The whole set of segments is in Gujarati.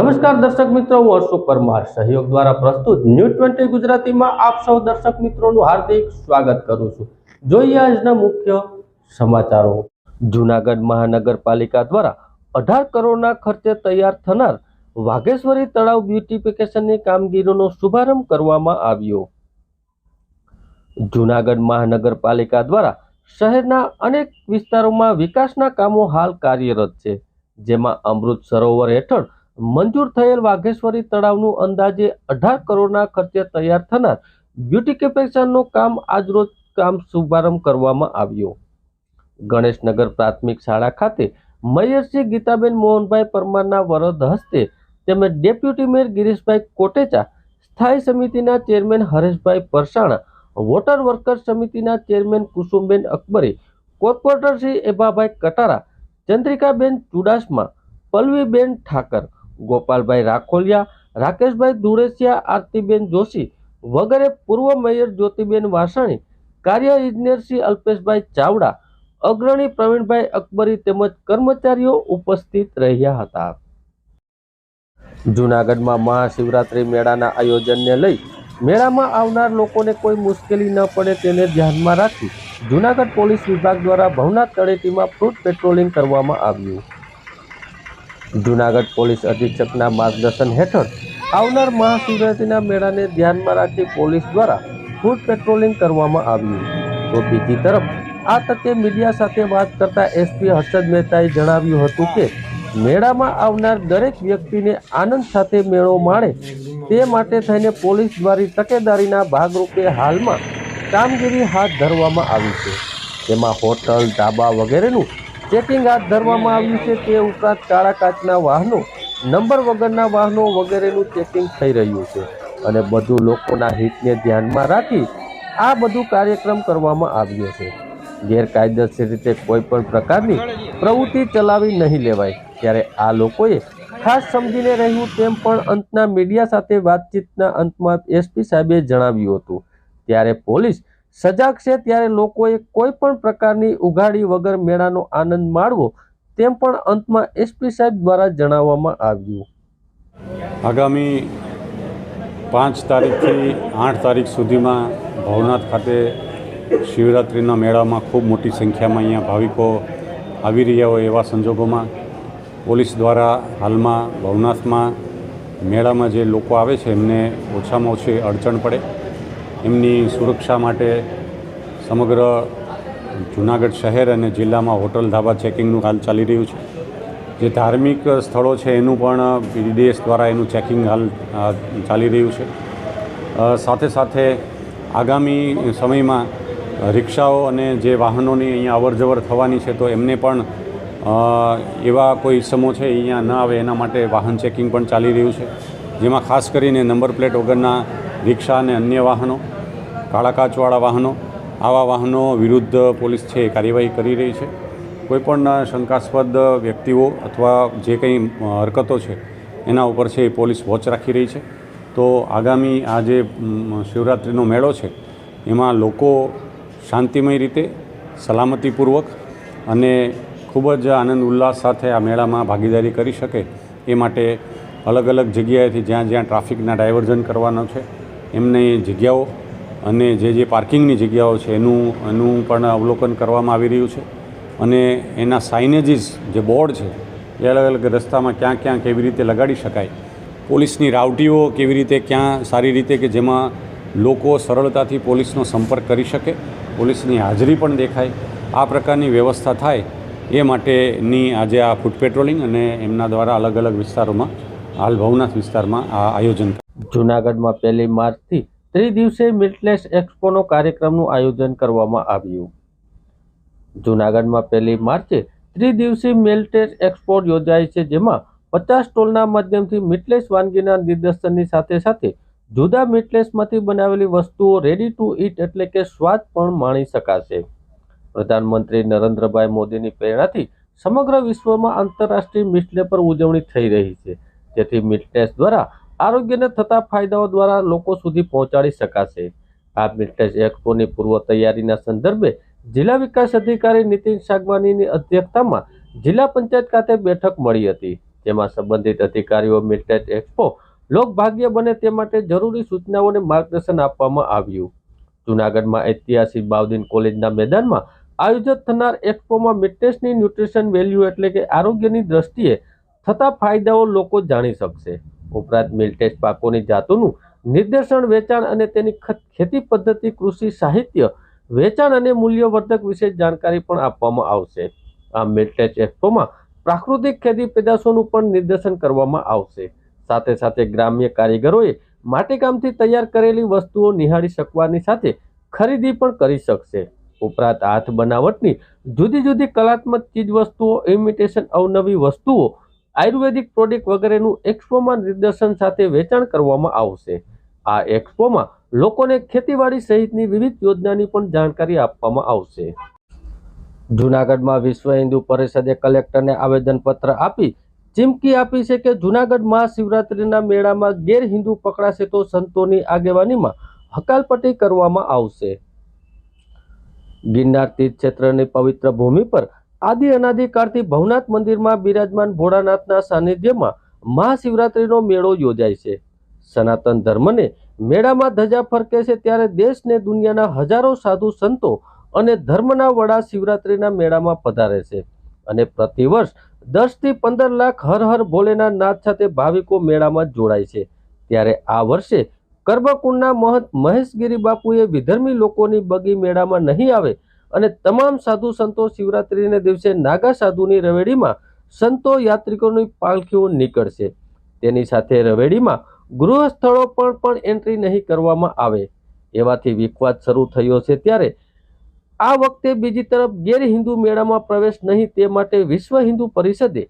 નમસ્કાર દર્શક મિત્રો, હું અશોક પરમાર સહયોગ દ્વારા પ્રસ્તુત ન્યૂઝ 20 ગુજરાતીમાં આપ સૌ દર્શક મિત્રોનું હાર્દિક સ્વાગત કરું છું। જોઈએ આજના મુખ્ય સમાચારો। જૂનાગઢ મહાનગરપાલિકા દ્વારા 18 કરોડના ખર્ચે તૈયાર થનાર વાઘેશ્વરી તળાવ બ્યુટિફિકેશનની કામગીરીનો શુભારંભ કરવામાં આવ્યો। જૂનાગઢ મહાનગરપાલિકા દ્વારા શહેરના અનેક વિસ્તારોમાં વિકાસના કામો હાલ કાર્યરત છે, જેમાં અમૃત સરોવર હેઠળ મંજૂર થયેલ વાઘેશ્વરી તળાવનું અંદાજે 18 કરોડના ખર્ચે તૈયાર થનાર બ્યુટિફિકેશનનું કામ આજરોજ શુભારંભ કરવામાં આવ્યો। ગણેશનગર પ્રાથમિક શાળા ખાતે મેયર ગીતાબેન મોહનભાઈ પરમારના વરદ હસ્તે તેમજ ડેપ્યુટી મેયર ગિરીશભાઈ કોટેચા, સ્થાયી સમિતિના chairman Hareshbhai Parsana, water workers સમિતિના ચેરમેન કુસુમબેન અકબરે, કોર્પોરેટર શ્રી એભાભાઈ કટારા, ચંદ્રિકાબેન ચુડાસમા, પલ્લવીબેન ઠાકર, ગોપાલભાઈ રાખોલિયા, રાકેશભાઈ ધુળેસિયા, આરતીબેન જોશી વગેરે, પૂર્વ મેયર જ્યોતિબેન વાસણી, કાર્ય ઇજનેર શ્રી અલ્પેશભાઈ ચાવડા, અગ્રણી પ્રવીણભાઈ અકબરી તેમજ કર્મચારીઓ ઉપસ્થિત રહ્યા હતા। જૂનાગઢમાં મહાશિવરાત્રી મેળાના આયોજનને લઈ મેળામાં આવનાર લોકોને કોઈ મુશ્કેલી ન પડે તેને ધ્યાનમાં રાખી જૂનાગઢ પોલીસ વિભાગ દ્વારા ભવનાથ તળેટીમાં ફ્રૂટ પેટ્રોલિંગ કરવામાં આવ્યું। જૂનાગઢ પોલીસ અધિક્ષકના માર્ગદર્શન હેઠળ આવનાર મહાશિવરાત્રીના મેળાને ધ્યાનમાં રાખી પોલીસ દ્વારા ફૂટ પેટ્રોલિંગ કરવામાં આવ્યું। તો બીજી તરફ આ તકે મીડિયા સાથે વાત કરતા એસપી હર્ષદ મહેતાએ જણાવ્યું હતું કે મેળામાં આવનાર દરેક વ્યક્તિને આનંદ સાથે મેળો માણે તે માટે થઈને પોલીસ દ્વારા તકેદારીના ભાગરૂપે હાલમાં કામગીરી હાથ ધરવામાં આવી છે। તેમાં હોટલ, ધાબા વગેરેનું ચેકિંગ હાથ ધરવામાં આવ્યું છે। તે ઉપરાંત કાળા કાચના વાહનો, નંબર વગરના વાહનો વગેરેનું ચેકિંગ થઈ રહ્યું છે અને બધું લોકોના હિતને ધ્યાનમાં રાખી આ બધું કાર્યક્રમ કરવામાં આવ્યો છે। ગેરકાયદેસર રીતે કોઈ પણ પ્રકારની પ્રવૃત્તિ ચલાવી નહીં લેવાય, ત્યારે આ લોકોએ ખાસ સમજીને રહ્યું તેમ પણ અંતના મીડિયા સાથે વાતચીતના અંતમાં એસપી સાહેબે જણાવ્યું હતું। ત્યારે પોલીસ સજાગ છે, ત્યારે લોકોએ કોઈ પણ પ્રકારની ઉઘાડી વગર મેળાનો આનંદ માણવો તેમ પણ અંતમાં એસપી સાહેબ દ્વારા જણાવવામાં આવ્યું। આગામી 5 તારીખથી 8 તારીખ સુધીમાં ભવનાથ ખાતે શિવરાત્રિના મેળામાં ખૂબ મોટી સંખ્યામાં અહીંયા ભાવિકો આવી રહ્યા હોય એવા સંજોગોમાં પોલીસ દ્વારા હાલમાં ભવનાથમાં મેળામાં જે લોકો આવે છે એમને ઓછામાં ઓછી અડચણ પડે એમની સુરક્ષા માટે સમગ્ર જૂનાગઢ શહેર અને જિલ્લામાં હોટલ, ધાબા ચેકિંગનું હાલ ચાલી રહ્યું છે। જે ધાર્મિક સ્થળો છે એનું પણ બીડીએસ દ્વારા એનું ચેકિંગ હાલ ચાલી રહ્યું છે। સાથે સાથે આગામી સમયમાં રિક્ષાઓ અને જે વાહનોની અહીંયા અવરજવર થવાની છે તો એમને પણ એવા કોઈ ઇસમો છે અહીંયા ન આવે એના માટે વાહન ચેકિંગ પણ ચાલી રહ્યું છે, જેમાં ખાસ કરીને નંબર પ્લેટ વગરના રિક્ષા અને અન્ય વાહનો, કાળા કાચવાળા વાહનો, આવા વાહનો વિરુદ્ધ પોલીસ છે એ કાર્યવાહી કરી રહી છે। કોઈપણ શંકાસ્પદ વ્યક્તિઓ અથવા જે કંઈ હરકતો છે એના ઉપર છે એ પોલીસ વોચ રાખી રહી છે। તો આગામી આ જે શિવરાત્રિનો મેળો છે એમાં લોકો શાંતિમય રીતે, સલામતીપૂર્વક અને ખૂબ જ આનંદ ઉલ્લાસ સાથે આ મેળામાં ભાગીદારી કરી શકે એ માટે અલગ અલગ જગ્યાએથી જ્યાં જ્યાં ટ્રાફિકના ડાયવર્ઝન કરવાનો છે એમની જગ્યાઓ અને જે પાર્કિંગની જગ્યાઓ છે એનું પણ અવલોકન કરવામાં આવી રહ્યું છે અને એના સાઇનેજીસ જે બોર્ડ છે એ અલગ અલગ રસ્તામાં ક્યાં ક્યાં કેવી રીતે લગાડી શકાય, પોલીસની રાવટીઓ કેવી રીતે ક્યાં સારી રીતે કે જેમાં લોકો સરળતાથી પોલીસનો સંપર્ક કરી શકે, પોલીસની હાજરી પણ દેખાય, આ પ્રકારની વ્યવસ્થા થાય એ માટેની આજે આ ફૂટ પેટ્રોલિંગ અને એમના દ્વારા અલગ અલગ વિસ્તારોમાં હાલ ભવનાથ વિસ્તારમાં આ આયોજન। જૂનાગઢમાં 1 માર્ચથી ત્રિદિવસીય મિલ્ટલેસ એક્સપોનો કાર્યક્રમનું આયોજન કરવામાં આવ્યું। જૂનાગઢમાં 1 માર્ચે ત્રિદિવસીય મિલ્ટલેસ એક્સપો યોજાય છે, જેમાં 50 સ્ટોલના માધ્યમથી મિલ્ટલેસ વાનગીના નિદર્શનની સાથે સાથે જુદા મિલ્ટલેસમાંથી બનાવેલી વસ્તુઓ રેડી ટુ ઈટ એટલે કે સ્વાદ પણ માણી શકાશે। પ્રધાનમંત્રી નરેન્દ્રભાઈ મોદીની પ્રેરણાથી સમગ્ર વિશ્વમાં આંતરરાષ્ટ્રીય મિલ્ટ ડે પર ઉજવણી થઈ રહી છે, જેથી મિલ્ટલેસ દ્વારા આરોગ્યને થતા ફાયદાઓ દ્વારા લોકો સુધી પહોંચાડી શકાશે। આ મિલ્ટલેસ એક્સપોની પૂર્વ તૈયારીના સંદર્ભે જિલ્લા વિકાસ અધિકારી નીતિન સાગવાનીની અધ્યક્ષતામાં જિલ્લા પંચાયત ખાતે બેઠક મળી હતી, જેમાં સંબંધિત અધિકારીઓ મિલ્ટેટ એક્સપો લોકભાગ્ય બને તે માટે જરૂરી સૂચનાઓ અને માર્ગદર્શન આપવામાં આવ્યું. જૂનાગઢમાં ઐતિહાસિક બાઉદીન કોલેજના મેદાનમાં આયોજિત થનાર એક્સપોમાં મિલ્ટેટની ન્યુટ્રિશન વેલ્યુ એટલે કે આરોગ્યની દ્રષ્ટિએ થતા ફાયદાઓ લોકો જાણી શકશે. ઉપરાંત મિલ્ટેટ પાકોની જાતોનું નિર્દેશન, વેચાણ અને તેની ખેતી પદ્ધતિ, કૃષિ સાહિત્ય, વેચાણ અને મૂલ્યવર્ધક વિશે જાણકારી પણ આપવામાં આવશે. આ મિલ્ટેટ એક્સપોમાં પ્રાકૃતિક ખેતી પેદાશોનું પણ નિર્દેશન કરવામાં આવશે. સાથે સાથે ગ્રામ્ય કારીગરોએ માટીકામથી તૈયાર કરેલી વસ્તુઓ નિહાળી શકવાની સાથે ખરીદી પણ કરી શકશે. ઉપરાંત હાથ બનાવટની જુદી જુદી કલાત્મક ચીજ વસ્તુઓ, ઇમિટેશન, અવનવી વસ્તુઓ, આયુર્વેદિક પ્રોડક્ટ વગેરેનું એક્સપોમાં નિદર્શન સાથે વેચાણ કરવામાં આવશે. આ એક્સપોમાં લોકોને ખેતીવાડી સહિતની વિવિધ યોજનાની પણ જાણકારી આપવામાં આવશે. જૂનાગઢમાં વિશ્વ હિન્દુ પરિષદે કલેક્ટરને આવેદનપત્ર આપી ચીમકી આપી છે કે જૂનાગઢ મહાશિવરાત્રિના મેળામાં ગેરહિન્દુ પકડાશે તો સંતોની આગેવાનીમાં હકાલપટ્ટી કરવામાં આવશે. ગિરનાર તીર્થ ક્ષેત્રની પવિત્ર ભૂમિ પર આદિ અનાદિકાળથી ભવનાથ મંદિરમાં બિરાજમાન ભોળાનાથના સાનિધ્યમાં મહાશિવરાત્રિનો મેળો યોજાય છે. સનાતન ધર્મને મેળામાં ધજા ફરકે છે ત્યારે દેશ ને દુનિયાના હજારો સાધુ સંતો અને ધર્મના વડા શિવરાત્રિના મેળામાં પધારે છે અને પ્રતિવર્ષ 10 થી 15 લાખ હર હર ભોલેના નાદ સાથે ભાવિકો મેળામાં જોડાય છે. ત્યારે આ વર્ષે કરબકુંડના મહંત મહેશગીરી બાપુએ વિધર્મી લોકોની બગી મેળામાં નહીં આવે અને તમામ સાધુ સંતો શિવરાત્રિને દિવસે નાગા સાધુની રવેડીમાં સંતો યાત્રિકોની પાલખીઓ નીકળશે. તેની સાથે રવેડીમાં ગૃહ સ્થળો પર પણ એન્ટ્રી નહીં કરવામાં આવે એવાથી વિખવાદ શરૂ થયો છે. ત્યારે આ વખતે બીજી તરફ ગેરહિન્દુ મેળામાં પ્રવેશ નહીં તે માટે વિશ્વ હિન્દુ પરિષદે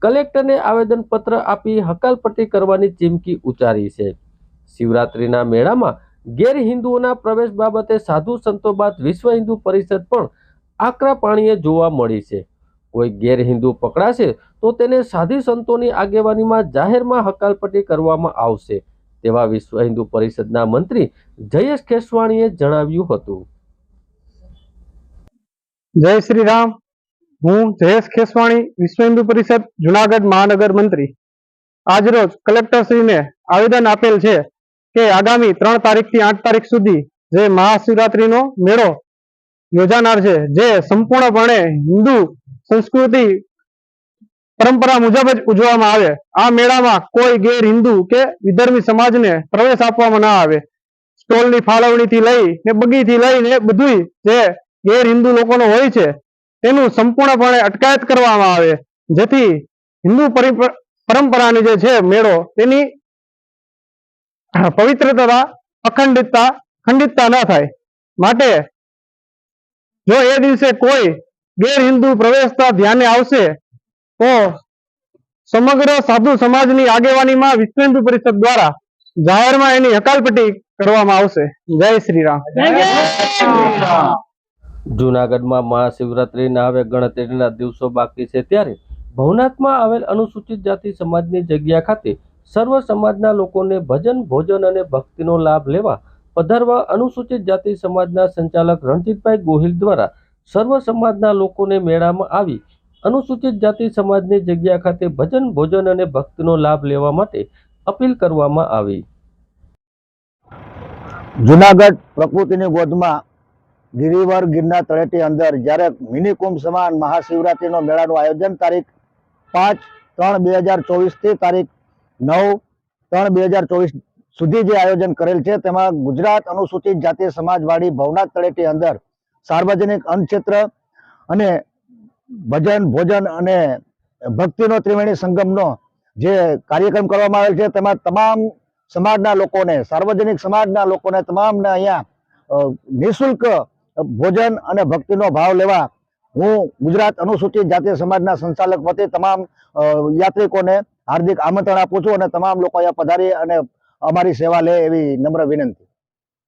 કલેક્ટરને આવેદનપત્ર આપી હકાલપટ્ટી કરવાની ચીમકી ઉચ્ચારી છે. શિવરાત્રિના મેળામાં ગેરહિન્દુઓના પ્રવેશ બાબતે સાધુ સંતો બાદ વિશ્વ હિન્દુ પરિષદ પણ આકરા પાણીએ જોવા મળી છે. કોઈ ગેરહિન્દુ પકડાશે તો તેને સાધુ સંતોની આગેવાનીમાં જાહેરમાં હકાલપટ્ટી કરવામાં આવશે તેવા વિશ્વ હિન્દુ પરિષદના મંત્રી જયેશ ખેસવાણીએ જણાવ્યું હતું. જય શ્રી રામ. હું જયેશ ખેસવાણી, વિશ્વ હિન્દુ પરિષદ જુનાગઢ મહાનગર મંત્રી. આજરોજ કલેક્ટરશ્રીને આવેદન આપેલ છે કે આગામી 3 તારીખથી 8 તારીખ સુધી જે મહાશિવરાત્રીનો મેળો યોજાનાર છે, જે સંપૂર્ણપણે હિન્દુ સંસ્કૃતિ પરંપરા મુજબ જ ઉજવવામાં આવે. આ મેળામાં કોઈ ગેર હિન્દુ કે વિધર્મી સમાજને પ્રવેશ આપવામાં ના આવે. સ્ટોલની ફાળવણીથી લઈ ને બગીથી લઈને બધું જે ગેર હિન્દુ લોકોનો હોય છે તેનું સંપૂર્ણપણે અટકાયત કરવામાં આવે, જેથી હિન્દુ પરંપરાની જે છે મેળો તેની પવિત્રતા, ખંડિતતા ન થાય. માટે જો એ દિવસે કોઈ ગેર હિન્દુ પ્રવેશતા ધ્યાને આવશે તો સમગ્ર સાધુ સમાજની આગેવાનીમાં વિશ્વ હિન્દુ પરિષદ દ્વારા જાહેરમાં એની હકાલપટ્ટી કરવામાં આવશે. જય શ્રી રામ. જૂનાગઢમાં મહાશિવરાત્રિના હવે ગણતરીના દિવસો બાકી છે ત્યારે ભવનાથમાં આવેલ અનુસૂચિત જાતિ સમાજની જગ્યા ખાતે સર્વ સમાજના લોકોને ભજન, ભોજન અને ભક્તિનો લાભ લેવા પધારવા અનુસૂચિત જાતિ સમાજના સંચાલક રણજીતભાઈ ગોહિલ દ્વારા સર્વ સમાજના લોકોને મેળામાં આવી અનુસૂચિત જાતિ સમાજની જગ્યા ખાતે ભજન, ભોજન અને ભક્તિનો લાભ લેવા માટે અપીલ કરવામાં આવી. જુનાગઢ પ્રકૃતિની ગોદમાં ગિરિવર ગિરનાર તળેટી અંદર જ્યારે મિની કુંભ સમાન મહાશિવરાત્રિનો મેળાનું આયોજન તારીખ 5/3/2024 થી તારીખ 9/3/2024 સુધી જે આયોજન કરેલ છે, તેમાં ગુજરાત અનુસૂચિત જાતિ સમાજવાડી ભવનાથ તળેટી અંદર સાર્વજનિક અન્નક્ષેત્ર અને ભજન, ભોજન અને ભક્તિનો ત્રિવેણી સંગમનો જે કાર્યક્રમ કરવામાં આવેલ છે, તેમાં તમામ સમાજના લોકોને, સાર્વજનિક સમાજના લોકોને તમામને અહીંયા નિઃશુલ્ક ભોજન અને ભક્તિનો ભાવ લેવા હું ગુજરાત અનુસૂચિત જાતિ સમાજના સંચાલક વતી તમામ યાત્રિકોને હાર્દિક આમંત્રણ આપું છું અને તમામ લોકો અહીંયા પધારી અને અમારી સેવા લે એવી નમ્ર વિનંતી.